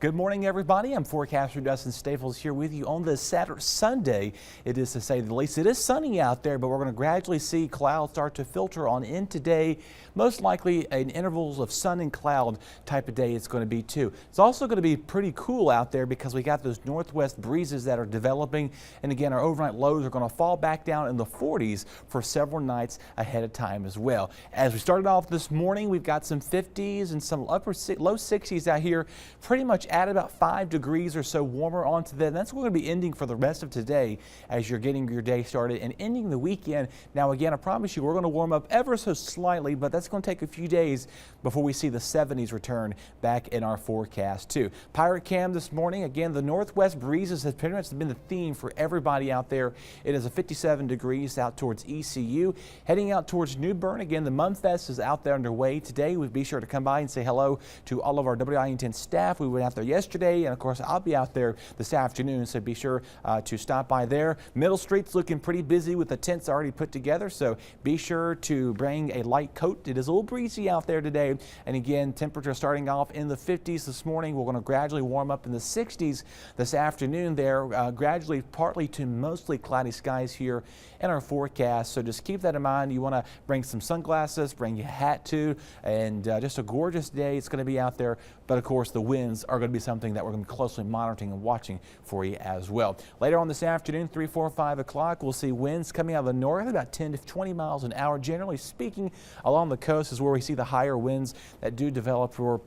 Good morning, everybody. I'm forecaster Dustin'S here with you on this Sunday. It is, to say the least, it is sunny out there, but we're going to gradually see clouds start to filter on in today. Most likely in intervals of sun and cloud type of day it's going to be too. It's also going to be pretty cool out there because we got those northwest breezes that are developing. And again, our overnight lows are going to fall back down in the 40s for several nights ahead of time as well. As we started off this morning, we've got some 50s and some low 60s out here, pretty much add about 5 degrees or so warmer onto that. That's what we're going to be ending for the rest of today as you're getting your day started and ending the weekend. Now again, I promise you we're going to warm up ever so slightly, but that's going to take a few days before we see the 70s return back in our forecast too. Pirate Cam this morning, again, the northwest breezes have pretty much been the theme for everybody out there. It is a 57 degrees out towards ECU. Heading out towards New Bern, again, the Mumfest is out there underway today. We'd be sure to come by and say hello to all of our WITN staff. We went out there yesterday, and of course I'll be out there this afternoon, so be sure to stop by there. Middle Street's looking pretty busy with the tents already put together, so be sure to bring a light coat. It is a little breezy out there today, and again, temperature starting off in the 50s this morning. We're going to gradually warm up in the 60s this afternoon there, gradually partly to mostly cloudy skies here in our forecast, so just keep that in mind. You want to bring some sunglasses, bring your hat too, and just a gorgeous day it's going to be out there. But of course the winds are going to be something that we're going to be closely monitoring and watching for you as well. Later on this afternoon, 3, 4, 5 o'clock, we'll see winds coming out of the north about 10 to 20 miles an hour. Generally speaking, along the coast is where we see the higher winds that do develop for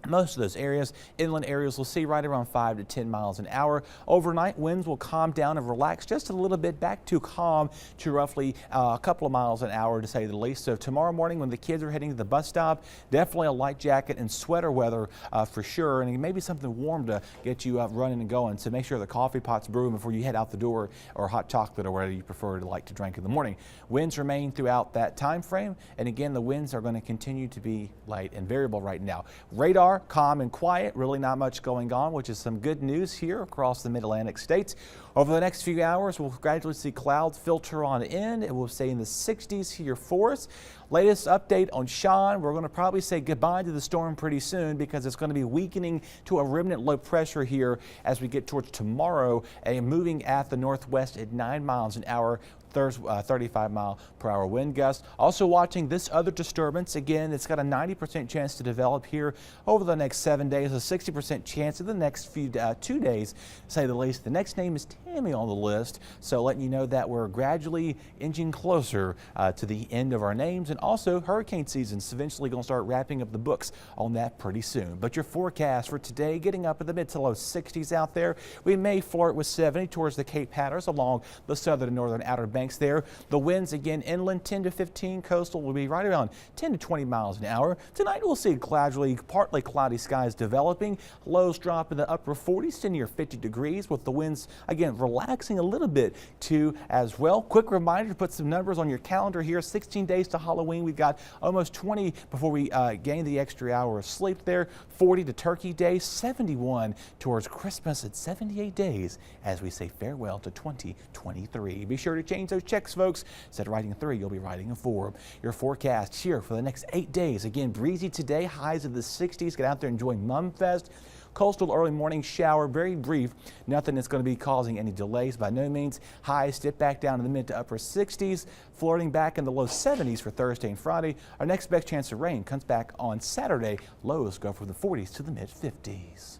most of those areas. Inland areas will see right around 5 to 10 miles an hour. Overnight, winds will calm down and relax just a little bit, back to calm to roughly a couple of miles an hour, to say the least. So tomorrow morning when the kids are heading to the bus stop, definitely a light jacket and sweater weather for sure, and maybe something warm to get you up running and going. So make sure the coffee pot's brewing before you head out the door, or hot chocolate or whatever you prefer to like to drink in the morning. Winds remain throughout that time frame, and again, the winds are going to continue to be light and variable right now. Radar calm and quiet, really not much going on, which is some good news here across the mid-Atlantic states. Over the next few hours, we'll gradually see clouds filter on in. It will stay in the 60s here for us. Latest update on Sean, we're going to probably say goodbye to the storm pretty soon because it's going to be weakening to a remnant low pressure here as we get towards tomorrow, and moving at the northwest at 9 miles an hour. 35-mile-per-hour wind gust. Also watching this other disturbance. Again, it's got a 90% chance to develop here over the next 7 days, a 60% chance in the next few 2 days, to say the least. The next name is Tammy on the list, so letting you know that we're gradually inching closer to the end of our names, and also hurricane season's eventually going to start wrapping up the books on that pretty soon. But your forecast for today, getting up in the mid to low 60s out there. We may flirt with 70 towards the Cape Hatteras along the southern and northern outer banks there. The winds again inland 10 to 15, coastal will be right around 10 to 20 miles an hour. Tonight we'll see gradually partly cloudy skies developing. Lows drop in the upper 40s to near 50 degrees, with the winds again relaxing a little bit too as well. Quick reminder to put some numbers on your calendar here. 16 days to Halloween. We've got almost 20 before we gain the extra hour of sleep there. 40 to Turkey Day, 71 towards Christmas, at 78 days as we say farewell to 2023. Be sure to change those checks, folks. Instead of writing a 3, you'll be writing a 4. Your forecast here for the next 8 days. Again, breezy today, highs of the 60s. Get out there and enjoy Mumfest. Coastal early morning shower, very brief. Nothing that's going to be causing any delays by no means. Highs dip back down in the mid to upper 60s, flirting back in the low 70s for Thursday and Friday. Our next best chance of rain comes back on Saturday. Lows go from the 40s to the mid 50s.